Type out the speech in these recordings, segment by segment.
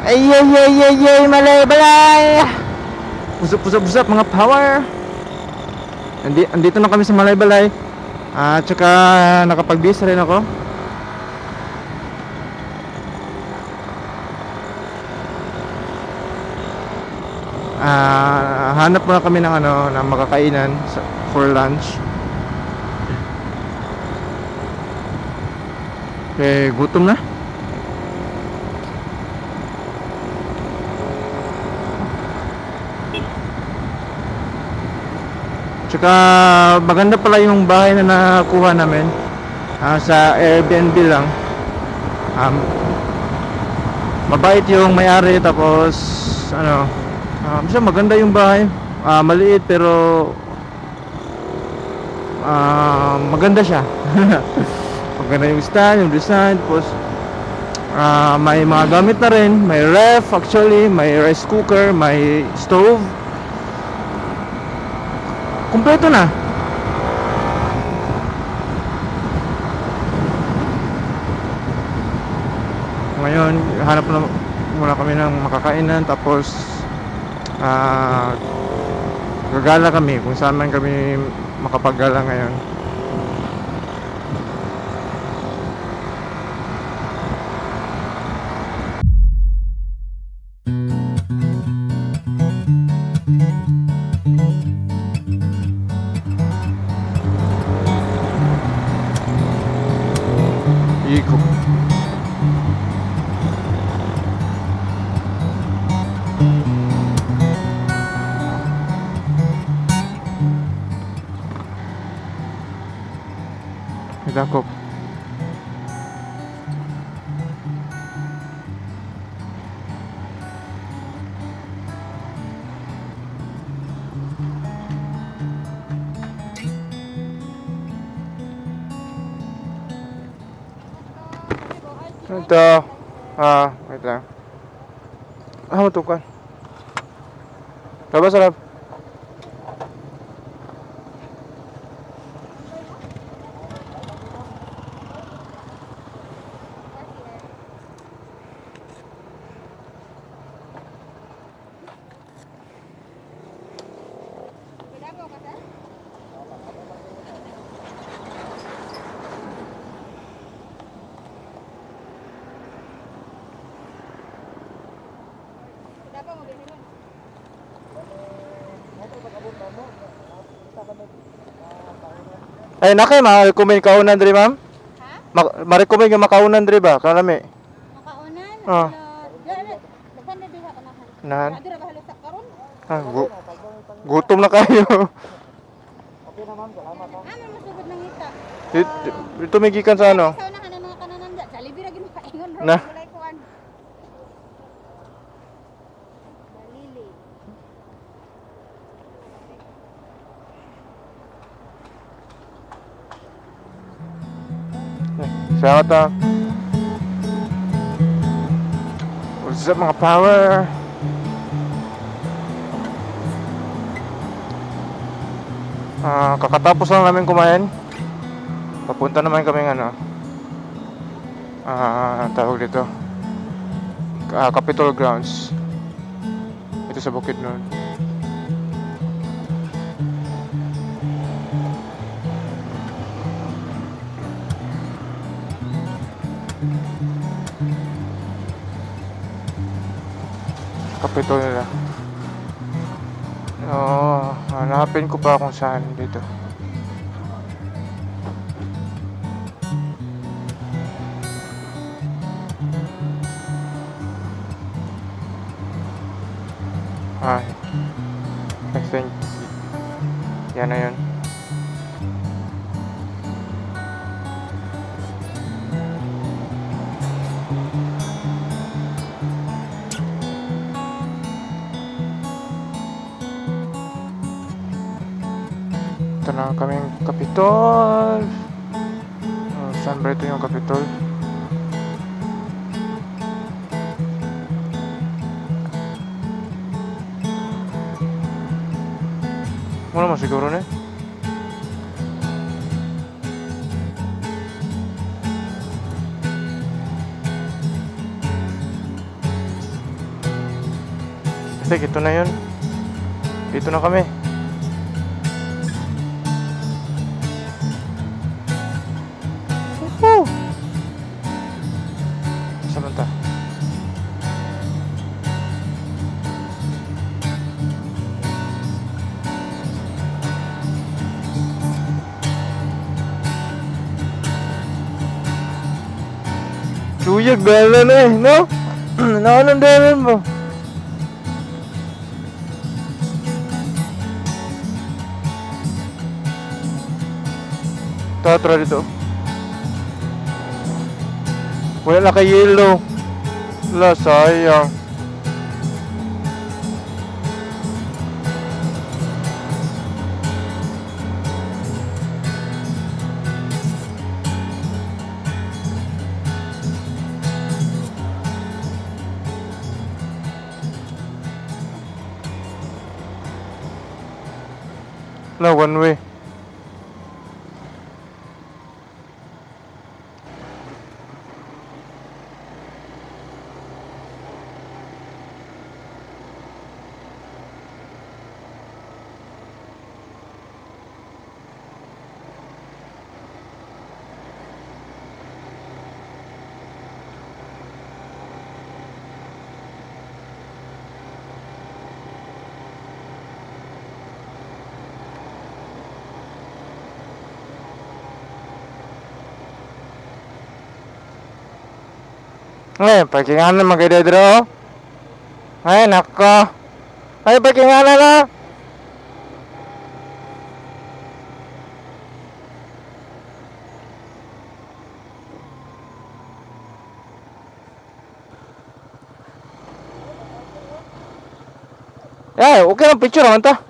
Ay, ay, ay, ay, ay, malay, balay. Pusap mga power. Andito na kami sa Malay-Balay. At saka nakapag-bis rin ako. Hanap muna kami ng ng makakainan for lunch. Okay, gutom na. Tsaka maganda pala yung bahay na nakuha namin. Sa Airbnb lang. Mabait yung may-ari, tapos siya maganda yung bahay. Maliit pero maganda siya. Maganda yung style, yung design. Tapos may mga gamit na rin. May ref actually, may rice cooker, may stove. Kumpleto na. Ngayon, hanap na muna kami ng makakainan. Tapos gagala kami kung saan man kami makapaggala ngayon. Ikot. Dakop. Ito. Wait lang. Matukan. Labas, sarap. Ay, nakay ma-recommend kaunan diri, ma'am? Ha? Ma-recommend nga makaunan diri ba? Kalami. Makaunan? Ah. Daghan na diha kanahan. Nahan. Dira ba halos karon? Gutom na kayo. Okay na ma'am, salamat ha. Ano masugod nang ita? Dito may gikan sa ano? Sa unahan ng mga kananan diha. Jollibee ra gid makaingon ro. Na. Walay kuan. Dalili. Salamat ha. What's up mga power? Kakatapos lang namin kumain. Papunta naman kami tawag dito, Capitol Grounds. Ito sa Bukidnon. Capitol nila. Hanapin ko pa kung saan dito. I think yan na yun. Ito na kaming Capitol. Saan ba ito yung Capitol? Wala mo siguro na. Kasi ito na yun. Dito na kami. Woohoo! Saan ta? Tuyag bala na eh, no? Nakanandaran mo. Tatra dito. Wala na kay yellow. Wala, sayang. Wala, one way. Parkingan na magdadro. Ay, nako. Ay, parkingan na na. Okay lang picture naman ta.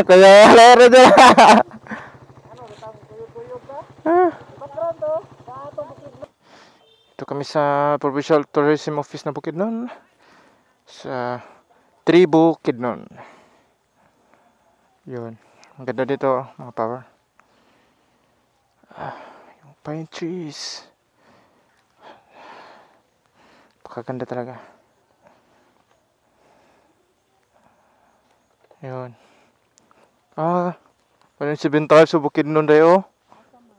Kaya laro dyan. Ito kami sa Provincial Tourism Office na Bukidnon. Sa Tribu Bukidnon. Yun. Ang ganda dito, mga power. Yung pine trees. Pakaganda talaga. Yun. Paano si Bental sa Bukidnon dayo?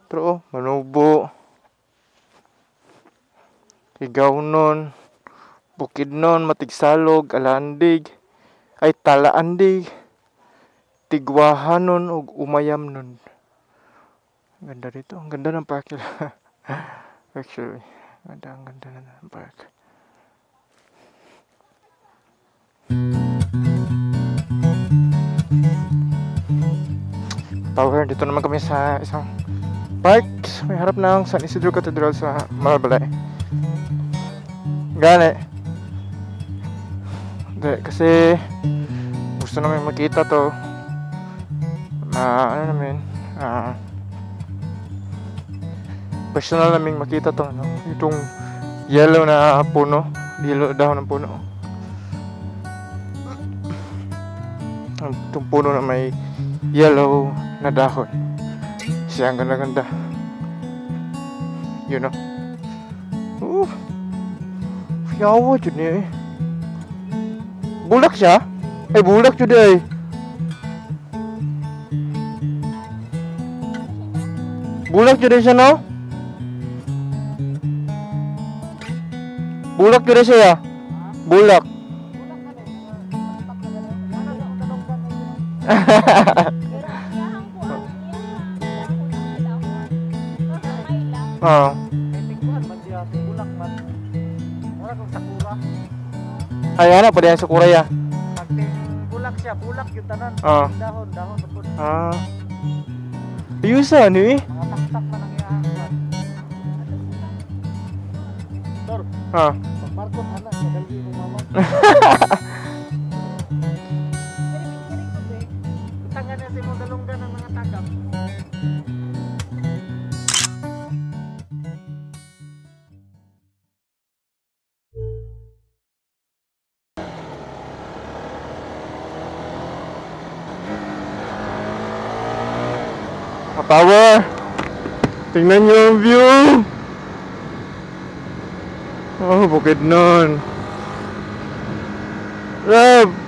Pero, Manubo. Igawnon. Bukidnon, Matigsalog, Alandig. Ay, Talaandig. Tigwahanon o Umayamnon. Ang ganda dito. Ang ganda ng park. Actually. Ang ganda ng park. Power, dito naman kami sa isang park. May harap ng San Isidro Cathedral sa Malbalay. Gani. Kasi gusto namin makita to. Personal namin makita to. Itong yellow na puno. Yellow dahon ng puno. Itong puno na may yellow na dahon. Siya ang ganda-ganda. You know. Yawa dyan eh. Bulak siya? Ay, bulak dyan eh. Bulak dyan siya, no? Bulak dyan siya. Bulak. Ayan na, pwede yan sa kuray ah. Bulak siya, bulak yung tanan. Dahon, dahon. Ayusan eh. Mga tak-tak na nangyayari. Tor, pagmarkot anak, madali mo mama. Tangan na si mo dalunggan ng mga tagam. Power. Tingnan nyo yung view. Oh, Bukidnon. Rob.